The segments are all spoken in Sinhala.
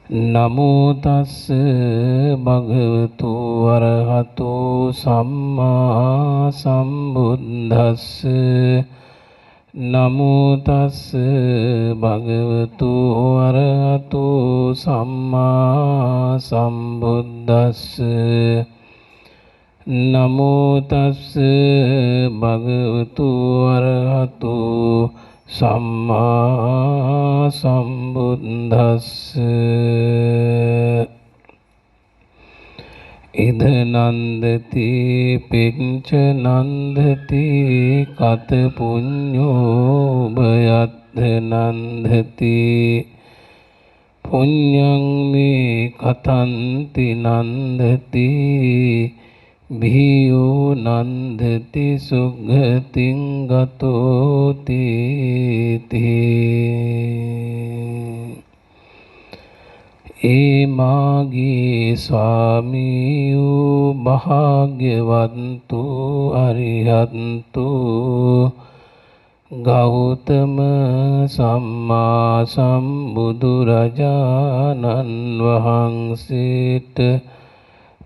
නමෝ තස්ස භගවතු වරහතෝ සම්මා සම්බුද්දස්ස නමෝ තස්ස භගවතු වරහතෝ සම්මා සම්බුද්දස්ස නමෝ තස්ස භගවතු වරහතෝ සම්මා සම්බුද්දස්ස ඉද නන්දති පිච්ච නන්දති කත පුඤ්ඤෝ භයත්ථ නන්දති පුඤ්ඤං මේ කතන්ති නන්දති භීයෝ නන්දති සුග්ගතින් ගතෝති ඒ මාගේ ස්වාමියෝ භාග්‍යවන්තු අරිහත්තු ගෞතම සම්මා සම්බුදුරජාණන් වහන්සේට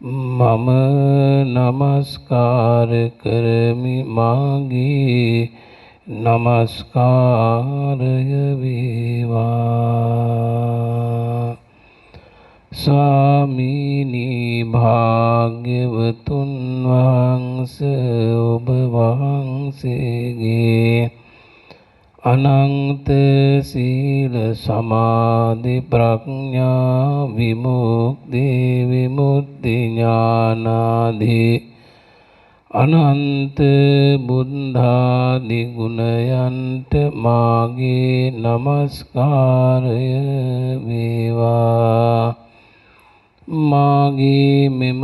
මම නමස්කාර කරමි මාගේ නමස්කාරය වේවා ස්වාමීනි භාග්‍යවතුන් වහන්සේ ඔබ වහන්සේගේ අනන්ත සීල සමාධි ප්‍රඥා විමුක්ති විමුක්ති ඥානාදී අනන්ත බුද්ධාදි ගුණයන්ට මාගේ නමස්කාරය වේවා මාගේ මෙම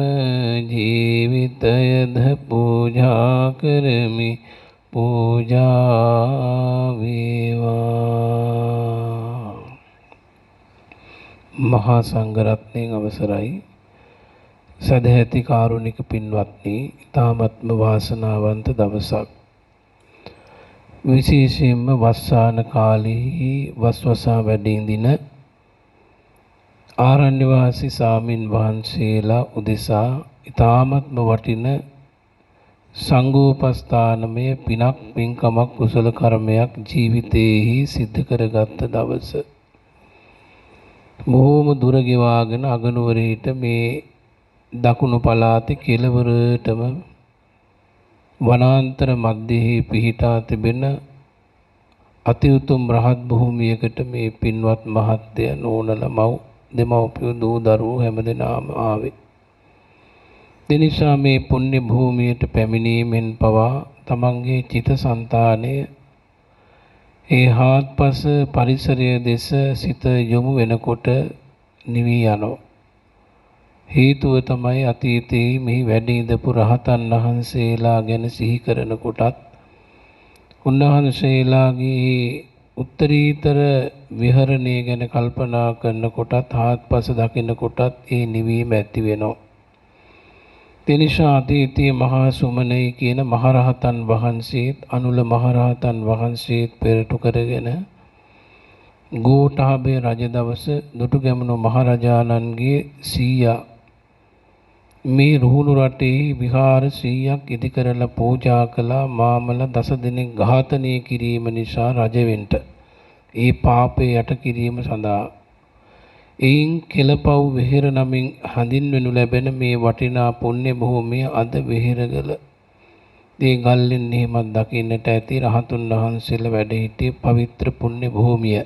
ජීවිතයද පූජා කරමි පූජා වේවා. මහා සංඝරත්නයන් අවසරයි සදැහැති කාරුණික පින්වත්නි, ඊ타මත්ම වාසනාවන්ත දවසක්. විශේෂයෙන්ම වස්සාන කාලෙහි වස්වසා වැඩිඳින ආරණ්‍ය වාසී සාමින් වහන්සේලා උදෙසා ඊ타මත්ම වටින සංඝෝපස්ථානමය පිනක් පින්කමක් කුසල කර්මයක් ජීවිතේහි සිද්ධ කරගත් දවස. බොහෝම දුර ගෙවාගෙන අගනුවරේට මේ දකුණු පළාතේ කෙළවරටම වනාන්තර මැදෙහි පිහිටා තිබෙන අති උතුම් රහත් භූමියකට මේ පින්වත් මහත්ය නෝනලා මව් දෙමව්පියෝ දූ දරුවෝ හැමදෙනාම ආවේ. දෙනිසා මේ පුණ්‍ය භූමියට පැමිණීමෙන් පවා තමන්ගේ චිත්තසංතානය ඒ හාත්පස පරිසරය දෙස සිත යොමු වෙනකොට නිවි යනවා. හේතුව තමයි අතීතයේ මෙහි වැඩ ඉඳපු රහතන් වහන්සේලා ගැන සිහි කරනකොටත් උන්වහන්සේලාගේ උත්තරීතර විහරණය ගැන කල්පනා කරනකොටත් හාත්පස දකිනකොටත් ඒ නිවීම ඇති වෙනවා. දෙනිසා අතීතයේ මහා සුමනයි කියන මහරහතන් වහන්සේත් අනුල මහරහතන් වහන්සේත් පෙරටු කරගෙන ගෝඨාභය රජ දවස දුටුගැමුණු මහරජාණන්ගේ සීයා මේ රුහුණු රටේ විහාර 100ක් ඉදි කරලා පූජා කළා. මාමල 10 දිනක් ඝාතනය කිරීම නිසා රජවෙන්ට ඒ පාපේ යට කිරීම සඳහා එයින් කෙලපව් වෙහෙර නමින් හඳින්වනු ලැබෙන මේ වටිනා පුණ්‍ය භූමිය අද වෙහෙරගල දී ගල්ලෙන් එහෙමත් දකින්නට ඇති රහතුන් වහන්සේලා වැඩ සිටි පවිත්‍ර පුණ්‍ය භූමිය.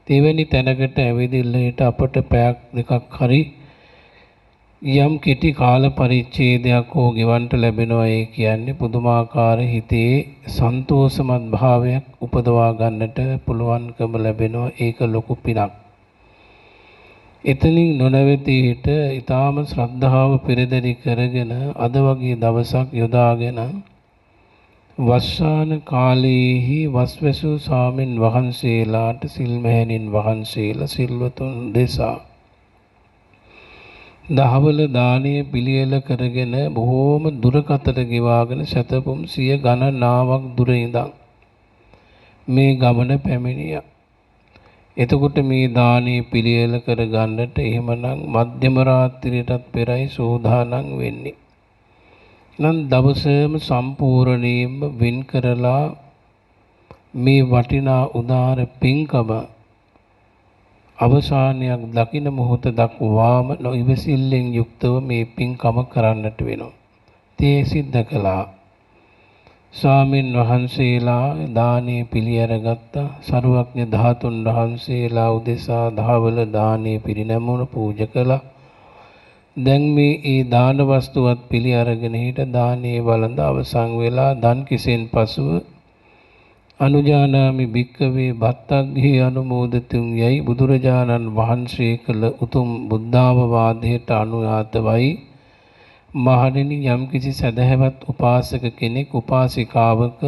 තෙවැනි තැනකට ඇවිදින්නට අපට පැයක් දෙකක් හරි යම් කෙටි කාල පරිච්ඡේදයක් හෝ ගෙවන්න ලැබෙනවා. ඒ කියන්නේ පුදුමාකාර හිතේ සන්තෝෂමත් භාවයක් උපදවා ගන්නට පුළුවන්කම ලැබෙනවා. ඒක ලොකු පිනක්. එතනින් නොනැවතී හිට ඊටාම ශ්‍රද්ධාව පෙරදරි කරගෙන අද වගේ දවසක් යොදාගෙන වස්සාන කාලයේහි වස්වැසූ සාමින් වහන්සේලාට සිල්මෑණින් වහන්සේලා සිල්වතුන් දෙසා දහවල දානය පිළියෙල කරගෙන බොහෝම දුරකතට ගෙවාගෙන සතපුම් 100 ගණනාවක් දුර ඉඳන් මේ ගමන පැමිණියා. එතකොට මේ දානේ පිළියෙල කර ගන්නට එහෙමනම් මධ්‍යම රාත්‍රියටත් පෙරයි සෝදානම් වෙන්නේ. නම් දවසම සම්පූර්ණයෙන්ම වෙන් කරලා මේ වටිනා උදාර පින්කම අවසානයක් දකින මොහොත දක්වාම නොඉවසිල්ලෙන් යුක්තව මේ පින්කම කරන්නට වෙනවා. තේ සිද්ධ කළා. ස්වාමින් වහන්සේලා දානේ පිළිඅරගත්තා. සරුවක්ඥ ධාතුන් වහන්සේලා උදෙසා දහවල දානේ පිරිනැමුණු පූජා කළා. දැන් මේ දාන වස්තුවත් පිළිඅරගෙන හිට දානේ වළඳ අවසන් වෙලා දන් කිසෙන් පසුව අනුජානාමි භික්කවේ භත්තග්හි අනුමෝදතුන් යයි බුදුරජාණන් වහන්සේ කළ උතුම් බුද්ධාවවාදයට අනුයාතවයි. මහණෙනි, යම්කිසි සදහැවත් උපාසක කෙනෙක් උපාසිකාවක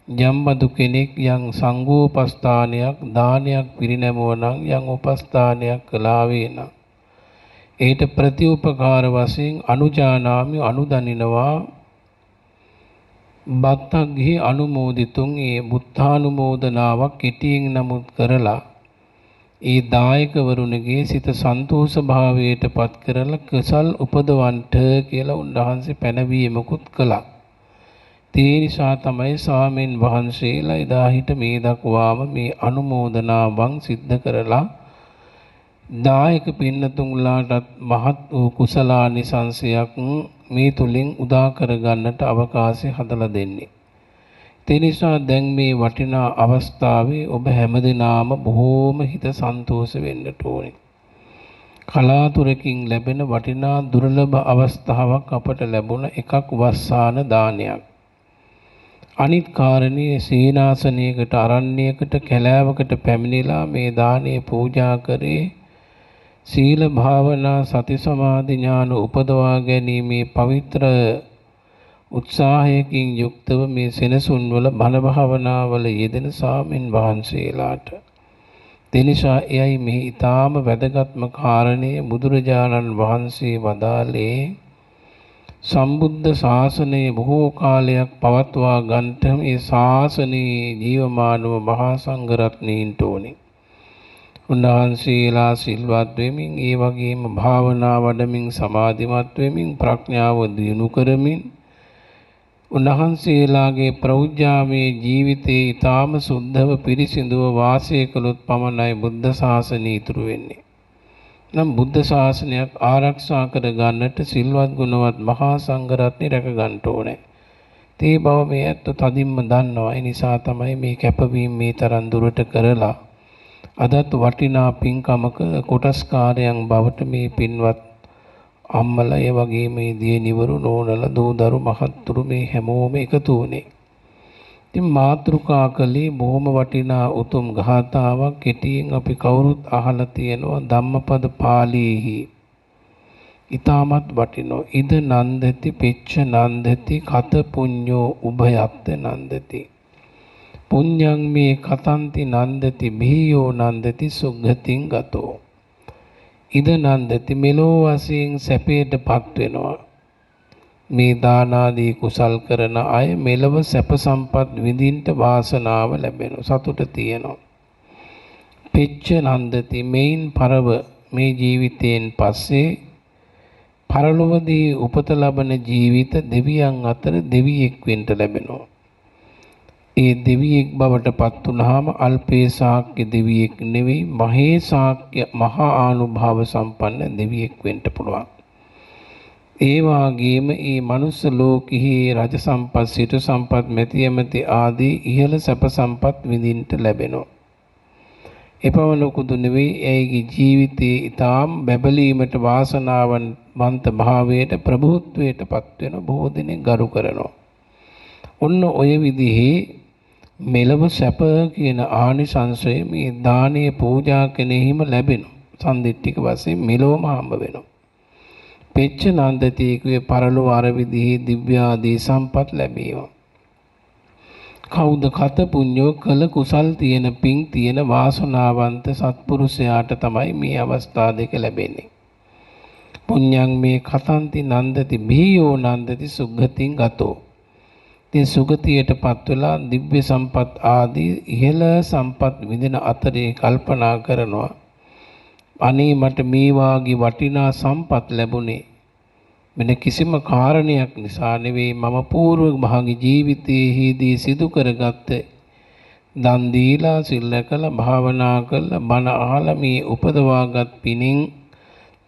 යම්බදු කෙනෙක් යම් සංඝෝපස්ථානයක් දානයක් පිරිනැමුවනම් යම් උපස්ථානයක් කළා වේනම් ඒට ප්‍රතිඋපකාර වශයෙන් අනුජානාමි අනුදනිනවා බත්තග්හි අනුමෝදිතුන් ඒ බුද්ධානුමෝදනාවක් කෙටියෙන් නමුත් කරලා ඒ දායකවරුන්ගේ සිත සන්තෝෂ භාවයට පත් කරලා කුසල් උපදවන්ට කියලා උන්වහන්සේ පැනවීමකුත් කළා. ඒ නිසා තමයි ස්වාමීන් වහන්සේලා එදා හිට මේ දක්වාම මේ අනුමෝදනාවන් සිද්ධ කරලා දායක පින්නතුන්ලාටත් මහත් වූ කුසලානිසංසයක් මේ තුලින් උදා කර ගන්නට අවකාශය හදලා දෙන්නේ. ඒ නිසා දැන් මේ වටිනා අවස්ථාවේ ඔබ හැමදෙනාම බොහෝම හිත සන්තෝෂ වෙන්නට ඕනේ. කලාතුරකින් ලැබෙන වටිනා දුර්ලභ අවස්ථාවක් අපට ලැබුණ එකක් වස්සාන දානයක්. අනිත් කාරණේ සීනාසනයකට අරණ්‍යයකට කැලෑවකට පැමිණිලා මේ දානේ පූජා කරේ සීල භාවනා සති සමාධි ඥාන උපදවා ගැනීමේ පවිත්‍ර උත්සාහයකින් යුක්තව මේ සෙනසුන්වල බණ භාවනාවල යෙදෙන ස්වාමින් වහන්සේලාට දෙනිසා එයයි මෙහි ඊටාම වැදගත්ම කාරණය බුදුරජාණන් වහන්සේ වදාළේ සම්බුද්ධ ශාසනය බොහෝ කාලයක් පවත්වා ගන්නට මේ ශාසනයේ ජීවමානව මහා සංඝරත්නයින්ට ඕනේ. උන්වහන්සේලා සිල්වත් වෙමින් ඒ වගේම භාවනා වඩමින් සමාධිමත් වෙමින් ප්‍රඥාව දියුණු කරමින් උන්වහන්සේලාගේ ප්‍රෞජ්‍යාමය ජීවිතයේ ඊටාම සුද්ධව පිරිසිදුව වාසය කළොත් පමණයි බුද්ධ ශාසනය ඉතුරු වෙන්නේ. නම් බුද්ධ ශාසනයක් ආරක්ෂා කර ගන්නට සිල්වත් ගුණවත් මහා සංඝරත්නය රැක ගන්න ඕනේ. ඒ බව මේ ඇත්ත තදින්ම දන්නවා. ඒ නිසා තමයි මේ කැපවීම මේ තරම් දුරට කරලා අදත් වටිනා පින්කමක කොටස්කාරයන් බවට මේ පින්වත් අම්මලා ඒ වගේම මේ දියණිවරු නෝනලා දූදරු මහත්තුරු මේ හැමෝම එකතු වුණේ. ඉතින් මාතෘකා කළේ බොහොම වටිනා උතුම් ගාථාවක් කෙටියෙන් අපි කවුරුත් අහලා තියෙනවා ධම්මපද පාළියේහි. ඊටමත් වටිනෝ ඉද නන්දති පෙච්ච නන්දති කත පුඤ්ඤෝ උභයත්ත නන්දති පුඤ්ඤං මේ කතන්ති නන්දති බිහියෝ නන්දති සුග්ගතින් ගතෝ. ඉද නන්දති මෙලෝ වශයෙන් සැපයටපත් වෙනවා. මේ දාන ආදී කුසල් කරන අය මෙලව සැප සම්පත් විඳින්න වාසනාව ලැබෙනවා. සතුට තියෙනවා. පෙච්ච නන්දති මේන් පරව මේ ජීවිතයෙන් පස්සේ පරලොවදී උපත ලබන ජීවිත දෙවියන් අතර දෙවියෙක් වෙන්න ලැබෙනවා. ඒ දෙවියෙක් බවට පත් වුනහම අල්පේ ශාක්‍ය දෙවියෙක් නෙවෙයි මහේ ශාක්‍ය මහා ආනුභාව සම්පන්න දෙවියෙක් වෙන්න පුළුවන්. ඒ වාගේම මේ මනුස්ස ලෝකෙහි රජ සම්පත් සිටු සම්පත් මෙතියමෙති ආදී ඉහළ සැප සම්පත් විඳින්න ලැබෙනවා. එපමණකුදු නෙවෙයි ඇයිගේ ජීවිතයේ ඊටාම් බැබලීමට වාසනාවන්ත භාවයට ප්‍රභූත්වයට පත් වෙන බොහෝ දෙනෙක් ගරු කරනවා. ඔන්න ඔය විදිහේ මෙලව සැප කියන ආනිසංසය මේ දානීය පූජා කෙනෙහිම ලැබෙනවා. සම්දිට්ඨික වශයෙන් මෙලොවම හම්බ වෙනවා. පෙච්ච නන්දති කියේ පරලෝ අර විදිහේ දිව්‍ය ආදී සම්පත් ලැබීම. කවුද කත පුඤ්ඤෝ කළ කුසල් තියෙන පිං තියෙන වාසනාවන්ත සත්පුරුෂයාට තමයි මේ අවස්ථා දෙක ලැබෙන්නේ. පුඤ්ඤං මේ කතන්ති නන්දති බිහියෝ නන්දති සුග්ගතින් ගතෝ. ඉතින් සුගතියටපත් වෙලා දිව්‍ය සම්පත් ආදී ඉහළ සම්පත් විඳින අතරේ කල්පනා කරනවා අනේ මට මේ වාගේ වටිනා සම්පත් ලැබුණේ මෙන්න කිසිම කාරණයක් නිසා නෙවෙයි මම పూర్ව භාගී ජීවිතයේදී සිදු කරගත්ත දන් දීලා සිල් රැකලා භාවනා කරලා බණ අහලා මේ උපදවාගත් පිණින්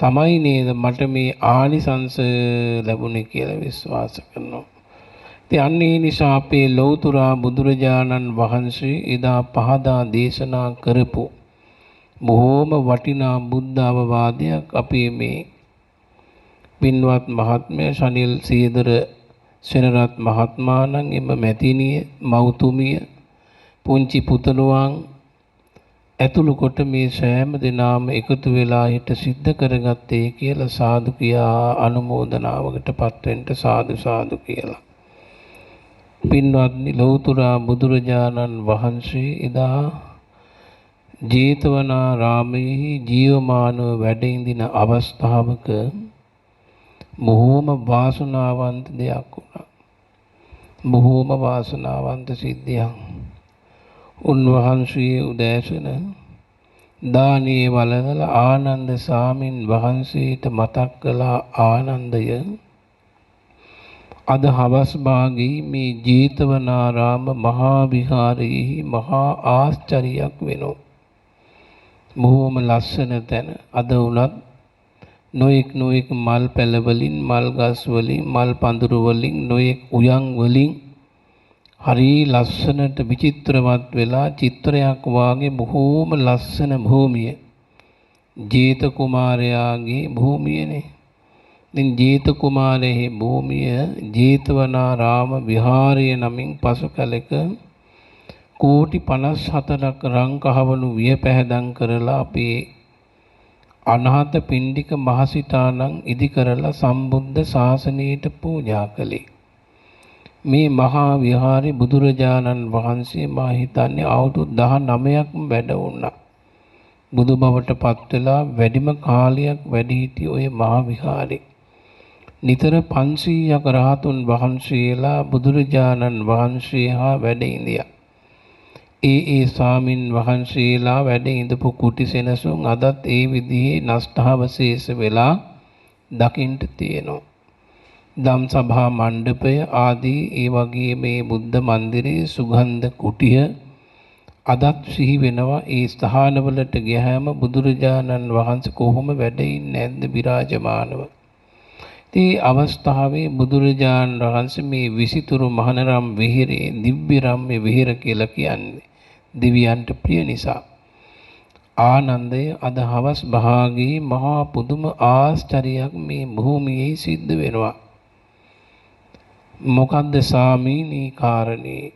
තමයි නේද මට මේ ආනිසංස ලැබුණේ කියලා විශ්වාස කරනවා. ඉතින් අන්න ඒ නිසා අපේ ලෞතර බුදුරජාණන් වහන්සේ එදා පහදා දේශනා කරපු බොහෝම වටිනා බුද්ධ අවවාදයක් අපේ මේ පින්වත් මහත්මය ශනිල් සීදර සෙනරත් මහත්මාණන් එම මැතිණිය මෞතුමිය පුංචි පුතණුවන් ඇතුළු කොට මේ සෑම දිනාම එකතු වෙලා හිට සිද්ධ කරගත්තේ කියලා සාදු කියා අනුමෝදනාවකටපත් වෙන්න සාදු සාදු කියලා. පින්වත්නි ලෞතර බුදුරජාණන් වහන්සේ එදා ජේතවනාරාමයේ ජීවමානව වැඩ ඉඳින අවස්ථාවක බොහෝම වාසනාවන්ත දෙයක් වුණා. බොහෝම වාසනාවන්ත සිද්ධියක්. උන්වහන්සේ උදෑසන දානීය වළඳලා ආනන්ද සාමින් වහන්සේට මතක් කළ ආනන්දය අද හවස් භාගී මේ ජේතවනාරාම මහා විහාරයේ මහා ආශ්චර්යයක් වෙනවා. බොහෝම ලස්සන තැන අද වුණත් නොයෙක් මල් පැල වලින් මල් ගස් වලින් මල් පඳුරු වලින් නොයෙක් උයන් වලින් හරි ලස්සනට විචිත්‍රවත් වෙලා චිත්‍රයක් වාගේ බොහෝම ලස්සන භූමිය ජේත කුමාරයාගේ භූමියනේ. ඉතින් ජේත කුමාරයේ භූමිය ජේතවනාරාම විහාරය නමින් පසු කලක කෝටි 54ක් රන් කහවණු විය පැහැදම් කරලා අපේ අනාථ පිණ්ඩික මහසිතාණන් ඉදි කරලා සම්බුද්ධ ශාසනයට පූජා කළේ. මේ මහා විහාරේ බුදුරජාණන් වහන්සේ මා හිතන්නේ අවුරුදු 19ක්ම වැඩ වුණා. බුදු බවට පත් වෙලා වැඩිම කාලයක් වැඩ සිටි ඔය මහා විහාරේ. නිතර 500ක රහතුන් වහන්සේලා බුදුරජාණන් වහන්සේ හා වැඩ ඉඳියා. ඒ ස්වාමින් වහන්සේලා වැඩ ඉඳපු කුටි සෙනසුන් අදත් ඒ විදිහේ නෂ්ඨාවශේෂ වෙලා දකින්න තියෙනවා. දම් සභා මණ්ඩපය ආදී ඒ වගේ මේ බුද්ධ මන්දිරයේ සුගන්ධ කුටිය අදත් සිහි වෙනවා. ඒ ස්ථානවලට ගියාම බුදුරජාණන් වහන්සේ කොහොම වැඩ ඉන්නේ නැද්ද විරාජමානව. ඒ අවස්ථාවේ බුදුරජාණන් වහන්සේ මේ විසිතුරු මහනරම් විහිරේ දිව්‍ය රම්ම්‍ය විහිර කියලා කියන්නේ දිව්‍යයන්ට ප්‍රිය නිසා. ආනන්දය අද හවස් භාගයේ මහා පුදුම ආශ්චර්යයක් මේ භූමියේ සිද්ධ වෙනවා. මොකද්ද සාමීනී කාරණේ?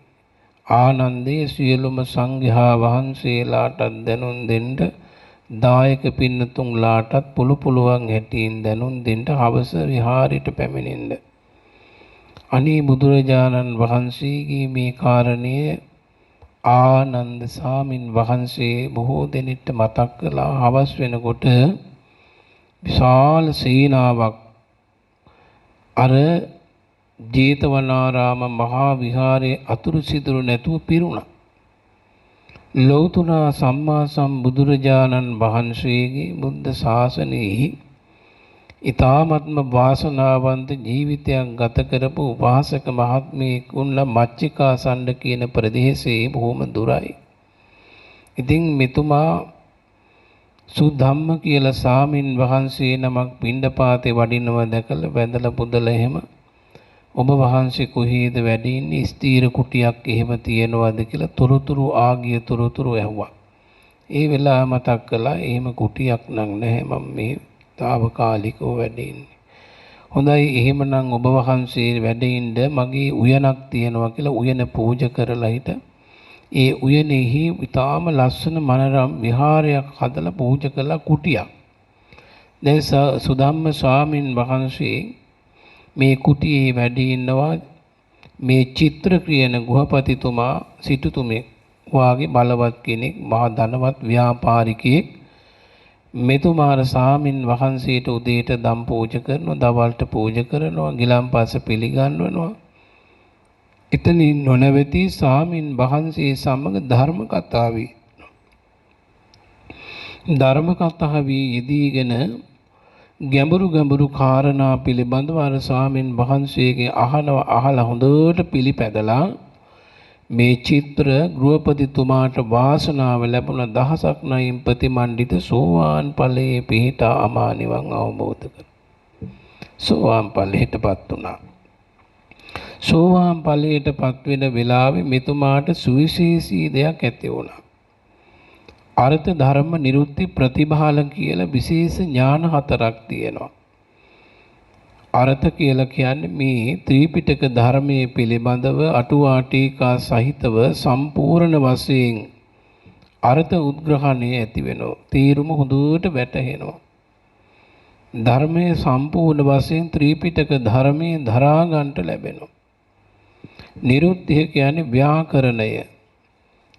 ආනන්දයේ සියලුම සංඝයා වහන්සේලාට දැනුම් දෙන්න දායක පින්නතුන්ලාටත් පුළුවන් හැටියෙන් දැනුම් දෙන්න හවස විහාරයට පැමිණෙන්න. අනේ බුදුරජාණන් වහන්සේගේ මේ කාරණය ආනන්ද සාමින් වහන්සේ බොහෝ දෙනෙක්ට මතක් කළා. හවස් වෙනකොට විශාල සේනාවක් අර ජේතවනාරාම මහා විහාරයේ අතුරු සිදුරු නැතුව පිරුණා. ලෞතර සම්මා සම්බුදුරජාණන් වහන්සේගේ බුද්ධ ශාසනයේ ඊ타ත්ම වාසනාවන්ත ජීවිතයක් ගත කරපු උපාසක මහත්මයෙක් වුණා මච්චිකාසණ්ඩ කියන ප්‍රදේශයේ බොහොම දුරයි. ඉතින් මෙතුමා සුධම්ම කියලා සාමින් වහන්සේ නමක් පිණ්ඩපාතේ වඩිනවා දැකලා වැඳලා පුදලා එහෙම ඔබ වහන්සේ කොහේද වැඩ ඉන්නේ? ස්ථීර කුටියක් එහෙම තියෙනවද කියලා තොරතුරු ආගිය තොරතුරු ඇහුවා. ඒ වෙලාව මතක් කළා එහෙම කුටියක් නම් නැහැ, මම මේ తాවකාලිකව වැඩ ඉන්නේ. හොඳයි එහෙමනම් ඔබ වහන්සේ වැඩ ඉන්න මගේ උයනක් තියෙනවා කියලා උයන පූජා කරලා හිට ඒ උයනේහි ඊටාම ලස්සන මනරම් විහාරයක් හදලා පූජා කළා කුටියක්. දැන් සුධම්ම ස්වාමින් වහන්සේ මේ කුටියේ වැඩ ඉන්නවා මේ චිත්‍ර ක්‍රියන ගෘහපතිතුමා සිටුතුමෙක් වාගේ බලවත් කෙනෙක්, මහා ධනවත් ව්‍යාපාරිකයෙක්. මෙතුමාර සාමින් වහන්සේට උදේට දම් පූජා කරනවා, දවල්ට පූජා කරනවා, ගිලන්පස පිළිගන්වනවා. එතනින් නොනැවති සාමින් වහන්සේ සමග ධර්ම කතාවේ ධර්ම කතාවේ යෙදීගෙන ගැඹුරු කාරණා පිළිබඳව අර ස්වාමින් වහන්සේගේ අහලා හොඳට පිළිපැදලා මේ චිත්‍ර ගෘහපතිතුමාට වාසනාව ලැබුණ දහසක් නයින් ප්‍රතිමන්විත සෝවාන් ඵලයේ පිහිටා අමා නිවන් අවබෝධ කර. සෝවාන් ඵලයටපත් වුණා. සෝවාන් ඵලයටපත් වෙන වෙලාවේ මෙතුමාට සුවිශේෂී දෙයක් ඇති වුණා. අර්ථ ධර්ම නිරුක්ති ප්‍රතිභාල කියලා විශේෂ ඥාන හතරක් තියෙනවා. අර්ථ කියලා කියන්නේ මේ ත්‍රිපිටක ධර්මයේ පිළිබඳව අටුවා ටීකා සහිතව සම්පූර්ණ වශයෙන් අර්ථ උද්ග්‍රහණය ඇති වෙනවා. තීරුම හොඳට වැටහෙනවා. ධර්මයේ සම්පූර්ණ වශයෙන් ත්‍රිපිටක ධර්මයේ දරා ගන්නට ලැබෙනවා. නිරුක්තිය කියන්නේ ව්‍යාකරණය.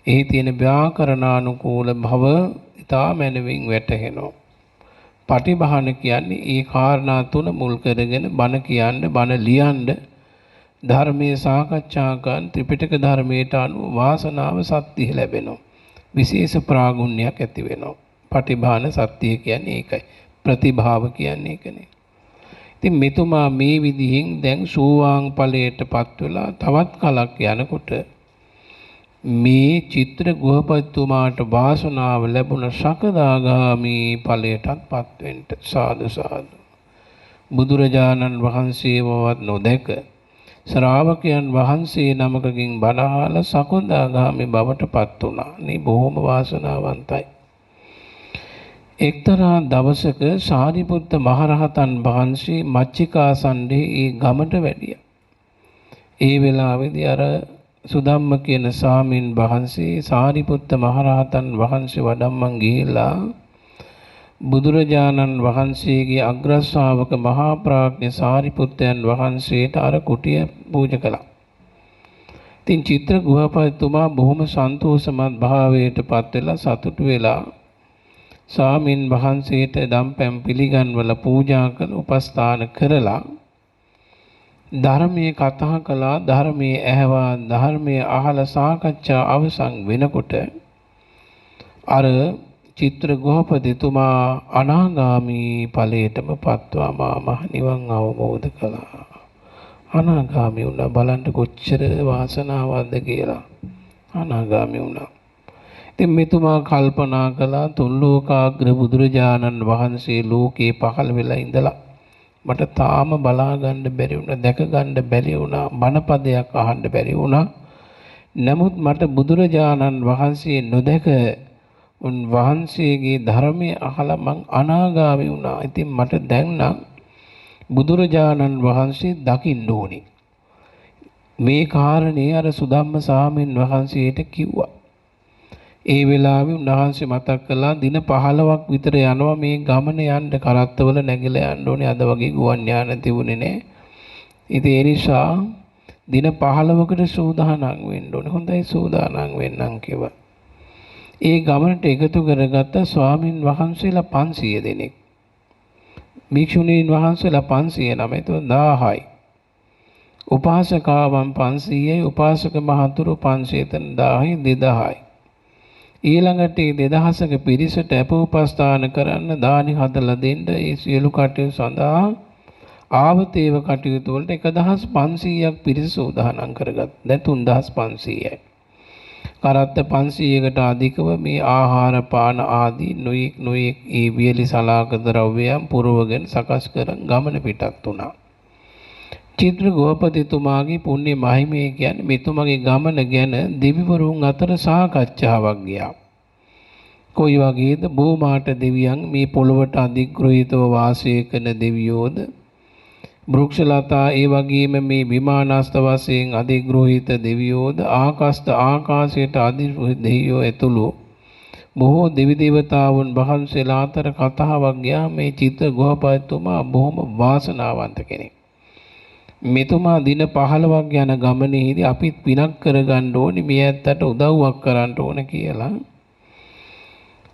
එහි තියෙන ව්‍යාකරණානුකූල භව ඉතා මැනවින් වැටහෙනවා. පටිභාන කියන්නේ ඒ කාරණා තුන මුල් කරගෙන බණ කියන්න බණ ලියන්න ධර්මයේ සාකච්ඡා කරන ත්‍රිපිටක ධර්මයට අනුව වාසනාව සත්‍ය ලැබෙනවා. විශේෂ ප්‍රාගුණ්‍යයක් ඇති වෙනවා. පටිභාන සත්‍ය කියන්නේ ඒකයි. ප්‍රතිභාව කියන්නේ ඒකනේ. ඉතින් මෙතුමා මේ විදිහෙන් දැන් සෝවාන් ඵලයටපත් වෙලා තවත් කලක් යනකොට මේ චිත්‍ර ගෘහපතිතුමාට වාසනාව ලැබුණ සකදාගාමි ඵලයටත්පත් වෙන්න සාදු සාදු. බුදුරජාණන් වහන්සේවවත් නොදැක ශ්‍රාවකයන් වහන්සේ නමකකින් බණ අහලා සකදාගාමි බවටපත් වුණා. මේ බොහොම වාසනාවන්තයි. එක්තරා දවසක සාරිපුත්ත මහරහතන් වහන්සේ මච්චිකාසණ්ඩේ ඒ ගමට වැඩියා. ඒ වෙලාවේදී අර සුදම්ම කියන සාමින් වහන්සේ සාරිපුත්ත මහරහතන් වහන්සේ වඩම්මන් ගිහිලා බුදුරජාණන් වහන්සේගේ අග්‍ර ශ්‍රාවක මහා ප්‍රඥ සාරිපුත්තයන් වහන්සේට අර කුටිය පූජා කළා. ඉතින් චිත්‍ර ගෘහපතිතුමා බොහොම සන්තෝෂමත් භාවයටපත් වෙලා සතුටු වෙලා ස්වාමින් වහන්සේට දම්පැන් පිළිගන්වලා පූජා කළ උපස්ථාන කරලා ධර්මයේ කතා කළා, ධර්මයේ ඇහවා, ධර්මයේ අහලා සාකච්ඡා අවසන් වෙනකොට අර චිත්‍ර ගෘහපතිතුමා අනාගාමි ඵලයටම පත්වම මහ නිවන් අවබෝධ කළා. අනාගාමි වුණා. බලන්න කොච්චර වාසනාවක්ද කියලා. අනාගාමි වුණා. ඉතින් මෙතුමා කල්පනා කළා තුන් ලෝකාග්‍ර බුදුරජාණන් වහන්සේ ලෝකේ පහළ වෙලා ඉඳලා මට තාම බලා ගන්න බැරි වුණා, දැක ගන්න බැරි වුණා, බණපදයක් අහන්න බැරි වුණා. නමුත් මට බුදුරජාණන් වහන්සේ නොදැක උන් වහන්සේගේ ධර්මයේ අහලා මං අනාගාමී වුණා. ඉතින් මට දැන් නම් බුදුරජාණන් වහන්සේ දකින්න ඕනේ. මේ කාරණේ අර සුදම්ම සාමෙන් වහන්සේට කිව්වා. ඒ වෙලාවේ උන්වහන්සේ මතක් කළා දින 15ක් විතර යනවා මේ ගමන යන්න, කරත්තවල නැගිලා යන්න ඕනේ. අද වගේ ගුවන් යාන තිබුණේ නැහැ. ඉතින් ඒ නිසා දින 15කට සූදානම් වෙන්න ඕනේ. හොඳයි සූදානම් වෙන්නම් කිව්වා. ඒ ගමනට එකතු කරගත්ත ස්වාමින් වහන්සේලා 500 දෙනෙක්. භික්ෂුණීන් වහන්සේලා 500 නම. ඒක 1000යි. උපාසකාවන් 500යි, උපාසක මහතුරු 500 1000යි 2000යි. ඊළඟට 2000ක පිරිසට අපෝපස්ථාන කරන්න දානි හදලා දෙන්න ඒ සියලු කටයුතු සඳහා ආවතේව කටයුතු වලට 1500ක් පිරිස සූදානම් කරගත්තා. දැන් 3500යි. කරත්ත 500කට අධිකව මේ ආහාර පාන ආදී නොයෙක් ඒ වියලි සලාක ද්‍රව්‍යයන් පුරවගෙන සකස් කරන් ගමන පිටත් වුණා. චිත්‍ර ගෝපතිතුමාගේ පුණ්‍ය මහිමය කියන්නේ මෙතුමාගේ ගමන ගැන දෙවිවරුන් අතර සාකච්ඡාවක් ගියා. කොයි වගේද? බෝමාට දෙවියන් මේ පොළොවට අධිග්‍රහිතව වාසය කරන දෙවියෝද? වෘක්ෂලතා ඒ වගේම මේ විමානස්ත වශයෙන් අධිග්‍රහිත දෙවියෝද? ආකාශයට අධිග්‍රහිත දෙවියෝ ඇතුළු බොහෝ දෙවි දේවතාවුන් වහන්සේලා අතර කතාවක් ගියා. මේ චිත්‍ර ගෝපතිතුමා බොහොම වාසනාවන්ත කෙනෙක්. මෙතුමා දින 15ක් යන ගමනේදී අපිත් පිනක් කරගන්න ඕනේ, මේ ඇත්තට උදව්වක් කරන්න ඕන කියලා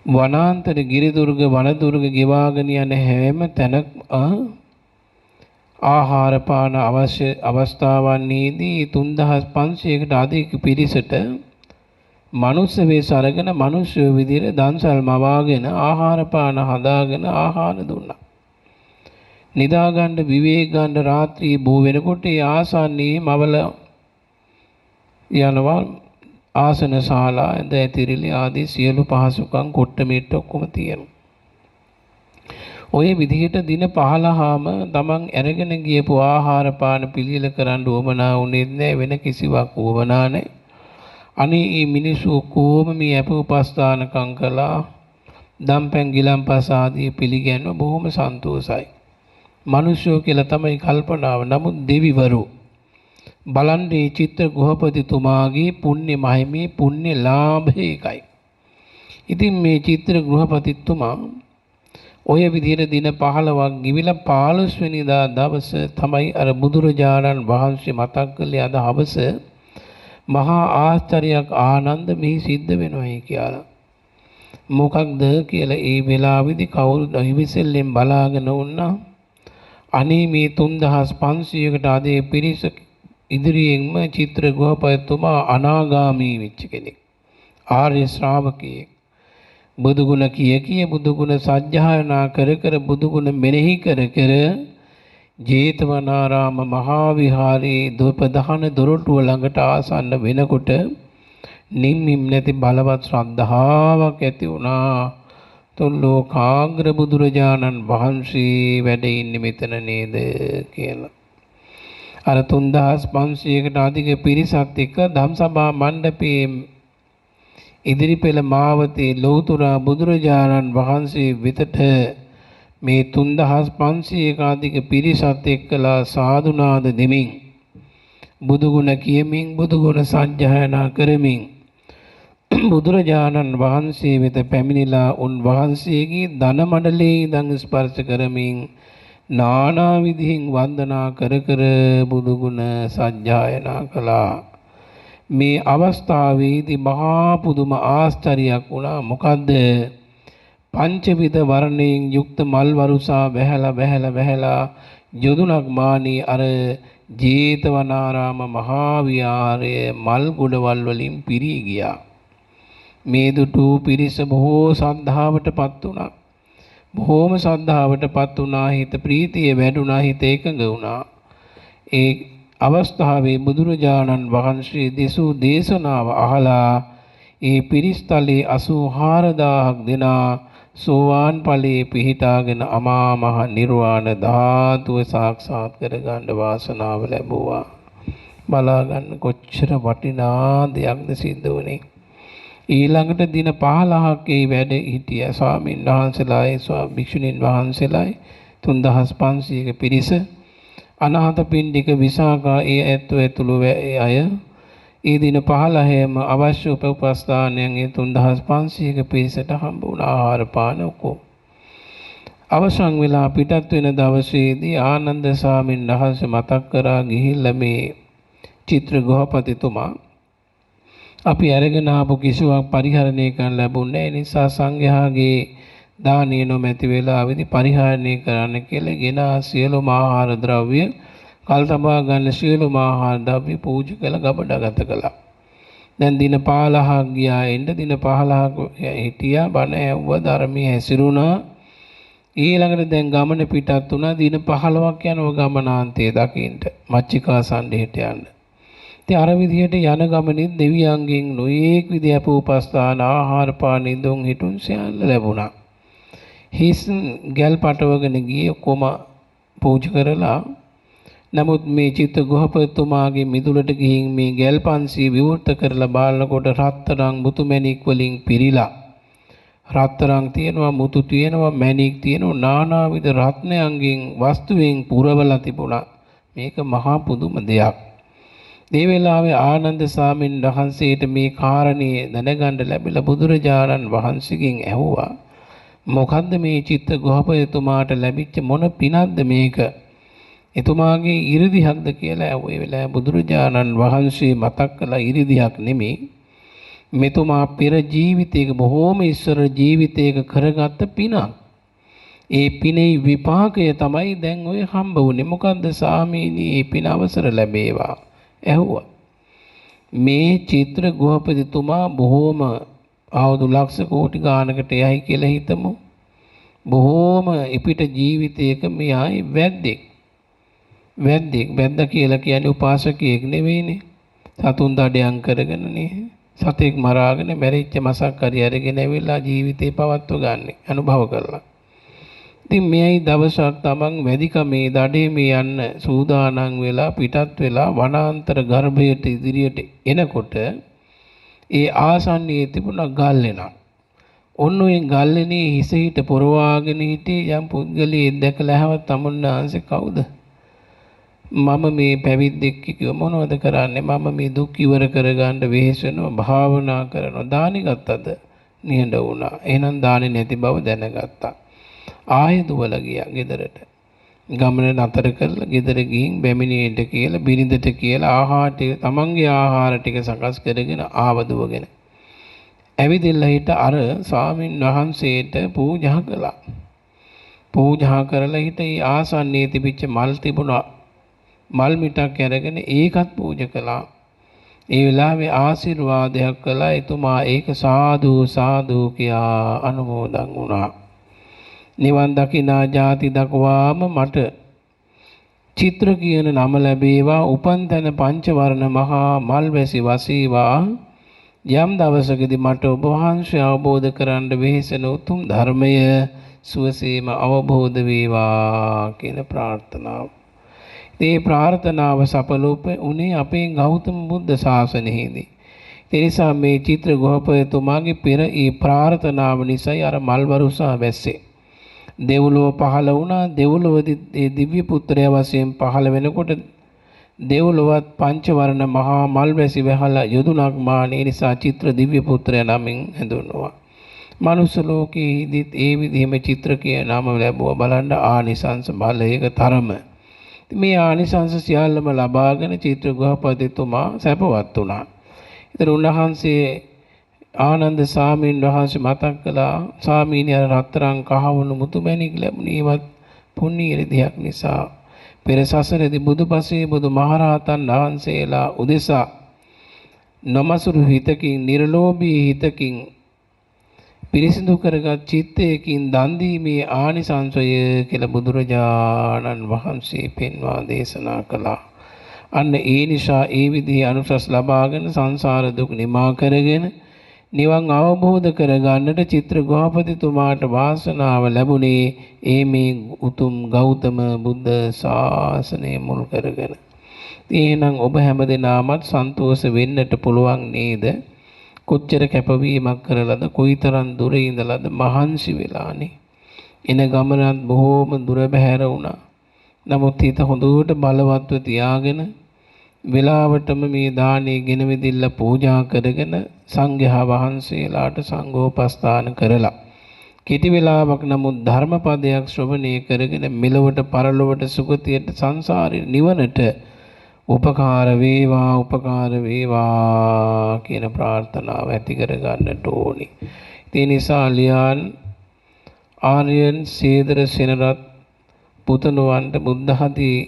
වනාන්තර ගිරිදුර්ග වනදුර්ග ගෙවාගෙන යන හැම තැනක් ආහාර පාන අවශ්‍ය අවස්ථාවන්හිදී 3500කට අධික පිරිසට මනුස්ස වෙස් අරගෙන මිනිස්සු විදිහට දන්සල් මවාගෙන ආහාර පාන හදාගෙන ආහාර දුන්නා. නිදා ගන්න විවේක ගන්න රාත්‍රී බෝ වෙනකොට ඒ ආසන්නයේ මවල යනවා ආසන ශාලා ඇඳ ඇතිරිලි ආදී සියලු පහසුකම් කොට්ටමෙට්ට ඔක්කොම තියෙනවා. ඔය විදිහට දින 15ම තමන් අරගෙන ගියපු ආහාර පාන පිළියෙල කරන්න උවමනා වුණේ නැහැ වෙන කිසිවක් උවමනා නැහැ. අනේ මේ මිනිස්සු කොහොම මේ අප උපස්ථානකම් කළා දම්පැන් ගිලම්පස ආදී පිළිගැන්ව බොහොම සන්තෝසයි. මිනිස්සු කියලා තමයි කල්පනාව. නමුත් දෙවිවරු බලන්නේ චිත්‍ර ගෘහපතිතුමාගේ පුණ්‍ය මහිමේ පුණ්‍ය ලාභය එකයි. ඉතින් මේ චිත්‍ර ගෘහපතිතුමා ඔය විදිහට දින 15ක් ගිවිලා 15 වෙනිදා දවස තමයි අර බුදුරජාණන් වහන්සේ මතක් කළේ අද හවස මහා ආශ්චර්යයක් ආනන්ද මෙහි සිද්ධ වෙනවයි කියලා. මොකක්ද කියලා ඒ වෙලාවේදී කවුරුද හිවිසෙල්ලෙන් බලාගෙන වුණා. අනේ මේ 3500කට අධේ පිරිස ඉදිරියෙන්ම චිත්‍ර ගෘහපතිතුමා අනාගාමී වෙච්ච කෙනෙක්. ආර්ය ශ්‍රාවකයෙක්. බුදුගුණ කිය බුදුගුණ සජ්ජායනා කර කර බුදුගුණ මෙනෙහි කර කර ජේතවනාරාම මහා විහාරයේ ප්‍රධාන දොරටුව ළඟට ආසන්න වෙනකොට නිම්මිම් නැති බලවත් ශ්‍රද්ධාවක් ඇති වුණා. ලෝකාග්‍ර බුදුරජාණන් වහන්සේ වැඩ ඉන්නේ මෙතන නේද කියලා. අර 3500කට අධික පිරිසක් එක්ක ධම්සභා මණ්ඩපයේ ඉදිරි පෙළ මාවතේ ලෞතර බුදුරජාණන් වහන්සේ වෙතට මේ 3500ක අධික පිරිසත් එක්කලා සාදුනාද දෙමින් බුදුගුණ කියමින් බුදුගුණ සජ්ජායනා කරමින් බුදුරජාණන් වහන්සේ වෙත පැමිණිලා උන්වහන්සේගේ ධන මණ්ඩලයේ ඉඳන් ස්පර්ශ කරමින් නානා විදිහින් වන්දනා කර කර බුදුගුණ සජ්ජායනා කළා. මේ අවස්ථාවේදී මහා පුදුම ආශ්චර්යයක් වුණා. මොකද්ද? පංචවිධ වර්ණයෙන් යුක්ත මල් වරුසා වැහැලා යොදුනක් මානී අර ජේතවනාරාම මහා විහාරයේ මල් ගොඩවල් වලින් පිරී ගියා. මේ දුටු පිරිස බොහෝ සද්ධාවටපත් වුණා. බොහෝම සද්ධාවටපත් වුණා. හිත ප්‍රීතිය වැඩුණා. හිත එකඟ වුණා. ඒ අවස්ථාවේ බුදුරජාණන් වහන්සේ දෙසූ දේශනාව අහලා ඒ පිරිස්තලේ 84000ක් දෙනා සෝවාන් ඵලයේ පිහිටාගෙන අමා මහ නිර්වාණ ධාතුව සාක්ෂාත් කරගන්න වාසනාව ලැබුවා. බලා ගන්න කොච්චර වටිනා දෙයක්ද සිද්ධ වුනේ. ඊළඟට දින 15ක් ඒ වැඩ හිටිය ස්වාමීන් වහන්සේලායි භික්ෂුණීන් වහන්සේලායි 3500ක පිරිස අනාථපිණ්ඩික විසාකා ඒ ඇතුළු අය ඒ දින 15ම අවශ්‍ය උපස්ථානයන් ඒ 3500ක පිරිසට හම්බ වුණ ආහාර පාන ඔක්කොම අවසන් වෙලා පිටත් වෙන දවසේදී ආනන්ද ස්වාමීන් වහන්සේ මතක් කරා ගිහිල්ලා මේ චිත්‍ර ගෘහපතිතුමා අපි අරගෙන ආපු කිසිවක් පරිහරණය කරන්න ලැබුණේ නැහැ. නිසා සංඝයාගේ දානිය නොමැති වෙලාවෙදී පරිහරණය කරන්න කියලා ගෙන සියලුම ආහාර ද්‍රව්‍ය කල් තබා ගන්න සියලුම ආහාර ද්‍රව්‍ය පූජා කළ ගබඩගත කළා. දැන් දින 15ක් ගියා. එන්න දින 15ක් හිටියා. බණ ඇහුවා, ධර්මයේ හැසිරුණා. ඊළඟට දැන් ගමන පිටත් වුණා. දින 15ක් යනවා ගමනාන්තයේ දකින්න මච්චිකා සණ්ඩේට යන්න. ඉතින් අර විදිහට යන ගමනේ දෙවියන්ගෙන් නොයේක් විදිහ අපෝපස්ථාන ආහාර පාන ඉදුම් හිටුන් සියල්ල ලැබුණා. හිස් ගැල් පටවගෙන ගියේ කොම පූජා කරලා. නමුත් මේ චිත්ත ගෘහපතිතුමාගේ මිදුලට ගිහින් මේ ගැල් 500 විවෘත කරලා බලනකොට රත්තරන් මුතු මැණික් වලින් පිරීලා රත්තරන් තියෙනවා, මුතු තියෙනවා, මැණික් තියෙනවා, නානාවිද රත්නයන්ගෙන් වස්තුවෙන් පුරවලා තිබුණා. මේක මහා පුදුම දෙයක්. මේ වෙලාවේ ආනන්ද ස්වාමීන් වහන්සේට මේ කාරණේ දැනගන්න ලැබිලා බුදුරජාණන් වහන්සේගෙන් ඇහුවා, මොකද්ද මේ චිත්ත ගෘහපතිතුමාට ලැබිච්ච මොන පිනක්ද මේක? එතුමාගේ 이르දිහක්ද කියලා ඇහුවේ. ඒ වෙලාවේ බුදුරජාණන් වහන්සේ මතක් කළා 이르දිහක් නෙමෙයි. මෙතුමා පෙර ජීවිතයක බොහෝම ඉස්සර ජීවිතයක කරගත්ත පිනක්. ඒ පිනේ විපාකය තමයි දැන් ඔය හම්බ වුනේ. මොකද්ද සාමීනි ඒ පින අවසර ලැබේවා. ඇහුවා. මේ චිත්‍ර ගෘහපතිතුමා බොහෝම අවුරුදු ලක්ෂ කෝටි ගානකට යයි කියලා හිතමු. බොහෝම ඉපිට ජීවිතයක මෙයයි වැද්දෙක්. වැද්දා කියලා කියන්නේ උපාසකයෙක් නෙවෙයිනේ. සතුන් දඩයන් කරගෙනනේ. සතෙක් මරාගෙන මැරිච්ච මසක් හරි අරගෙන ඇවිල්ලා ජීවිතේ පවත්ව ගන්න අනුභව කරලා. ඉතින් මෙයයි දවසක් තමන් වැඩිකමේ දඩේමේ යන්න සූදානම් වෙලා පිටත් වෙලා වනාන්තර ගර්භයට ඉදිරියට එනකොට ඒ ආසන්නයේ තිබුණ ගල්ලෙනක්. ඔන්න ඔය ගල්ලෙනේ හිස හිට පොරවාගෙන හිටියේ යම් පුද්ගලයෙක් දැකලා ඇහුවා තමුන්නාන්සේ කවුද? මම මේ පැවිද්දෙක් කිව්ව මොනවද කරන්නේ? මම මේ දුක් ඉවර කරගන්න වෙහෙසෙනවා භාවනා කරනවා. දානි ගත්තද? නිහඬ වුණා. එහෙනම් දානි නැති බව දැනගත්තා. ආයෙ දුවලා ගියා ගෙදරට. ගමන නතර කරලා ගෙදර ගිහින් බැමිණියට කියලා බිරිඳට කියලා ආහාර ටික තමන්ගේ ආහාර ටික සකස් කරගෙන ආවදුවගෙන. ඇවිදilla හිට අර ස්වාමින් වහන්සේට පූජා කළා. පූජා කරලා හිට ඒ ආසන්නයේ තිබිච්ච මල් තිබුණා. මල් මිටක් අරගෙන ඒකත් පූජා කළා. ඒ වෙලාවේ ආශිර්වාදයක් කළා. එතුමා ඒක සාදු සාදු කියා අනුමෝදන් වුණා. නිවන් දකිනා ජාති දක්වාම මට චිත්‍ර කියන නම ලැබේවා. උපන් තැන පංචවර්ණ මහා මල්වැසි වසීවා. යම් දවසකදී මට ඔබ වහන්සේ අවබෝධ කරන්න වෙහෙසෙන උතුම් ධර්මය සුවසේම අවබෝධ වේවා කියන ප්‍රාර්ථනාව. මේ ප්‍රාර්ථනාව සඵලෝප උනේ අපේ ගෞතම බුද්ධ ශාසනයේදී. ඒ නිසා මේ චිත්‍ර ගෘහපතිතුමාගේ පෙර ඒ ප්‍රාර්ථනාව නිසායි අර මල්වරුසා වැස්සේ. දෙව්ලොව පහළ වුණා. දෙව්ලොවදී ඒ දිව්‍ය පුත්‍රයා වශයෙන් පහළ වෙනකොට දෙව්ලොවත් පංචවර්ණ මහා මල්වැසි වැහලා යොදුනක් මානේ නිසා චිත්‍ර දිව්‍ය පුත්‍රයා නමින් හැඳුන්වුවා. මනුස්ස ලෝකයේදීත් ඒ විදිහම චිත්‍ර කියන නම ලැබුවා. බලන්න ආනිසංස බලයක තරම. මේ ආනිසංස සියල්ලම ලබාගෙන චිත්‍ර ගෘහපතිතුමා සැපවත් වුණා. ඉතින් උන්වහන්සේ ආනන්ද සාමීන් වහන්සේ මතක් කළා සාමීනි අර රත්තරන් කහවණු මුතුමැණික් ලැබුණේවත් පුණ්‍ය ඉරිදියක් නිසා පෙර සසරේදී බුදුපසේ බුදු මහරහතන් වහන්සේලා උදෙසා නමසුරු හිතකින් නිර්ලෝභී හිතකින් පිරිසිදු කරගත් චිත්තයකින් දන් දීමේ ආනිසංසය කියලා බුදුරජාණන් වහන්සේ පෙන්වා දේශනා කළා. අන්න ඒ නිසා ඒ විදිහේ අනුසස් ලබාගෙන සංසාර දුක් නිමා කරගෙන නිවන් අවබෝධ කරගන්නට චිත්‍ර ගෘහපතිතුමාට වාසනාව ලැබුණේ ඒ මේ උතුම් ගෞතම බුද්ධ ශාසනය මුල් කරගෙන. එහෙනම් ඔබ හැමදෙනාමත් සන්තෝෂ වෙන්නට පුළුවන් නේද? කොච්චර කැපවීමක් කරලාද කොයිතරම් දුර ඉඳලාද මහන්සි වෙලානේ. එන ගමනත් බොහෝම දුර බැහැර වුණා. නමුත් හිත හොඳට බලවත්ව තියාගෙන වෙලාවටම මේ දානේ ගෙනවිදින්න පූජා කරගෙන සංඝයා වහන්සේලාට සංඝෝපස්ථාන කරලා කෙටි වෙලාවක් නමුත් ධර්මපදයක් ශ්‍රවණය කරගෙන මෙලොවට පරලොවට සුගතියට සංසාරේ නිවනට උපකාර වේවා කියන ප්‍රාර්ථනාව ඇති කර ගන්නට ඕනි. ඒ නිසා ලියාන් ආර්යයන් සේදර සෙනරත් පුතණුවන්ට බුද්ධහදී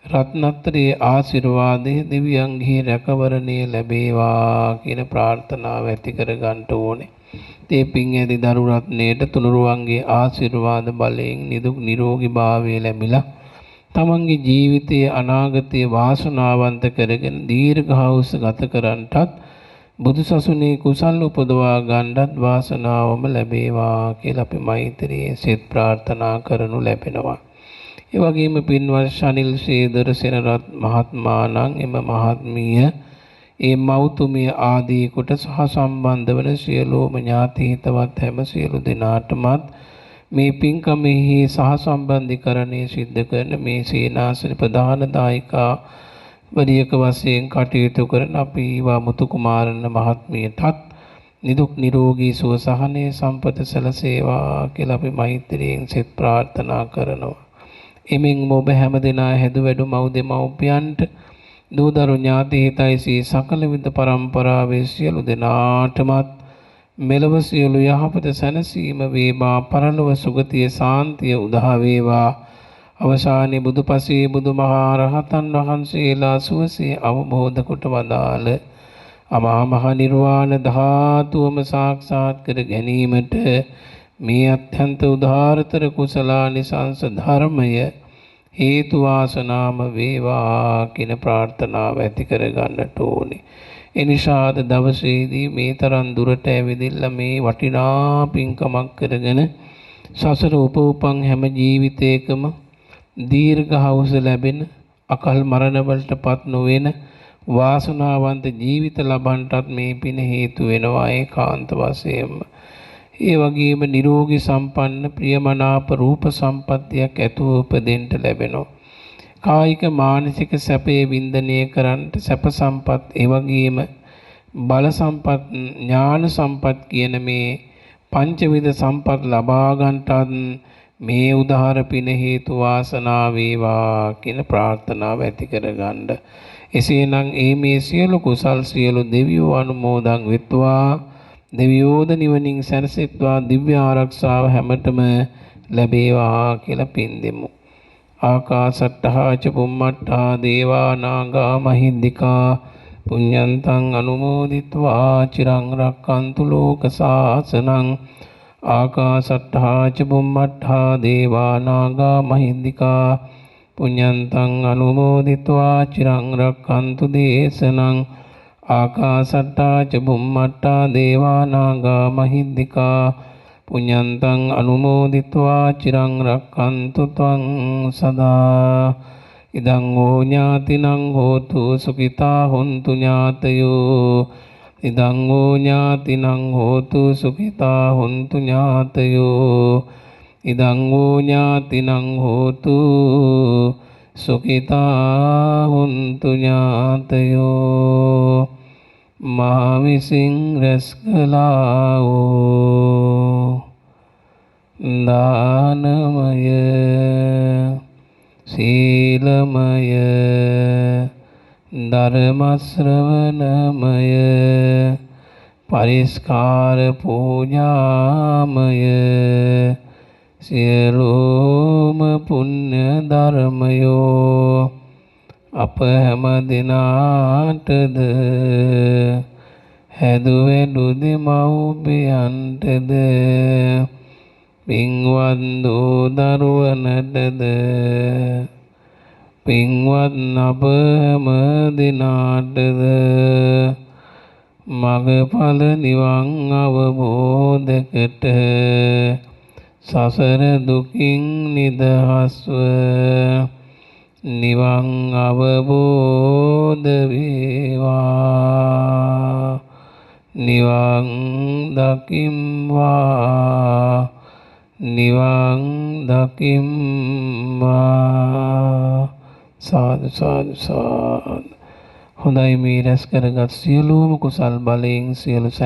රත්නත්‍රයේ ආශිර්වාදයේ දිව්‍යංගී රැකවරණය ලැබේවා කියන ප්‍රාර්ථනාව ඇති කර ගන්නට ඕනේ. ඒ පින් ඇති දරු රත්නයේට තුනුරුවන්ගේ ආශිර්වාද බලයෙන් නිදුක් නිරෝගී භාවය ලැබිලා තමන්ගේ ජීවිතයේ අනාගතයේ වාසනාවන්ත කරගෙන දීර්ඝායුෂ ගත කරන්නටත් බුදුසසුනේ කුසල් උපදවා ගන්නත් වාසනාවම ලැබේවා කියලා අපි මෛත්‍රියේ සෙත් ප්‍රාර්ථනා කරනු ලැබෙනවා. ඒ වගේම පින්වත් ශනිල් සේදර සෙනරත් මහත්මාණන් එම මහත්මිය ඒ මෞතුමිය ආදී කොට සහ සම්බන්ධ වන සියලුම ඥාති හිතවත් හැම සියලු දෙනාටමත් මේ පින්කමෙහි සහ සම්බන්ධීකරණය සිද්ධ කරන මේ සේනාසන ප්‍රධාන දායකා වරියක වශයෙන් කටයුතු කරන අපි වාමුතු කුමාරණ මහත්මියටත් නිදුක් නිරෝගී සුව සහනයේ සම්පත සැලසේවා කියලා අපි මෛත්‍රියෙන් සෙත් ප්‍රාර්ථනා කරනවා. එමින් ඔබ හැමදෙනා හැදු වැඩු මව් දෙමව්පියන්ට දූ දරු ඥාති හිතයිසී සකල විද පරම්පරාවේ සියලු දෙනාටමත් මෙලව සියලු යහපත සැනසීම වේවා පරලොව සුගතිය සාන්තිය උදා වේවා අවසානයේ බුදුපසේ බුදුමහා රහතන් වහන්සේලා සුවසේ අවබෝධ කොට වදාළ අමා මහ නිර්වාණ ධාතුවම සාක්ෂාත් කර ගැනීමට මේ අත්‍යන්ත උදාාරතර කුසලානිසංස ධර්මය හේතු වාසනාම වේවා කියන ප්‍රාර්ථනාව ඇති කර ගන්නට ඕනේ. එනිසා අද දවසේදී මේ තරම් දුරට ඇවිදilla මේ වටිනා පින්කමක් කරගෙන සසර උපෝපං හැම ජීවිතයකම දීර්ඝායුෂ ලැබෙන අකල් මරණ වලටපත් නොවන වාසනාවන්ත ජීවිත ලබන්නටත් මේ පින හේතු වෙනවා ඒකාන්ත වශයෙන්ම. ඒ වගේම නිරෝගී සම්පන්න ප්‍රියමනාප රූප සම්පත්තියක් ඇතුව උපදින්න ලැබෙනවා. කායික මානසික සැපේ වින්දනය කරන්නට සැප සම්පත් ඒ වගේම බල සම්පත් ඥාන සම්පත් කියන මේ පංචවිධ සම්පත් ලබා ගන්නටත් මේ උදාහර පින හේතු වාසනා වේවා කියන ප්‍රාර්ථනාව ඇති කරගන්න. එසේනම් මේ සියලු කුසල් සියලු දෙවියෝ අනුමෝදන් වෙත්වා දෙවියෝද නිවනින් සැනසෙත්වා දිව්‍ය ආරක්ෂාව හැමතෙම ලැබේවා කියලා පින් දෙමු. ආකාසට්ටහා ච බුම්මට්ටා දේවා නාග මහින්దికා පුඤ්ඤන්තං අනුමෝදිත්වා චිරං රක්칸තු ලෝක සාසනං ආකාසට්ටහා ච බුම්මට්ටා දේවා නාග මහින්దికා පුඤ්ඤන්තං අනුමෝදිත්වා චිරං රක්칸තු දේශනං ආකාසට්ටා ච බුම්මට්ටා දේවා නාග මහින්దికා පුඤ්ඤන්තං අනුමෝදිත්වා චිරං රක්칸තු ත්වං සදා ඉදං හෝ ඥාතිනං හෝතු සුඛිතා හොන්තු ඥාතයෝ ඉදං හෝ ඥාතිනං හෝතු සුඛිතා හොන්තු ඥාතයෝ ඉදං හෝ ඥාතිනං හෝතු සුඛිතා හොන්තු ඥාතයෝ මා විසින් රැස් කළා වූ දානමය සීලමය ධර්ම ශ්‍රවණමය පරිස්කාර පූජාමය සියලුම පුණ්‍ය ධර්මයෝ අප හැම දිනාටද හැදුවෙඩු දෙමව්පියන්ටද පින්වත් දූ දරුවනටද පින්වත් අප හැම දිනාටද මගඵල නිවන් අවබෝධකට සසර දුකින් නිදහස්ව නිවන් අවබෝධ වේවා නිවන් දකිම්වා නිවන් දකිම්වා සාදු සාදු සාදු. හොඳයි මේ රැස් කරගත් සියලුම කුසල් බලයෙන් සියලු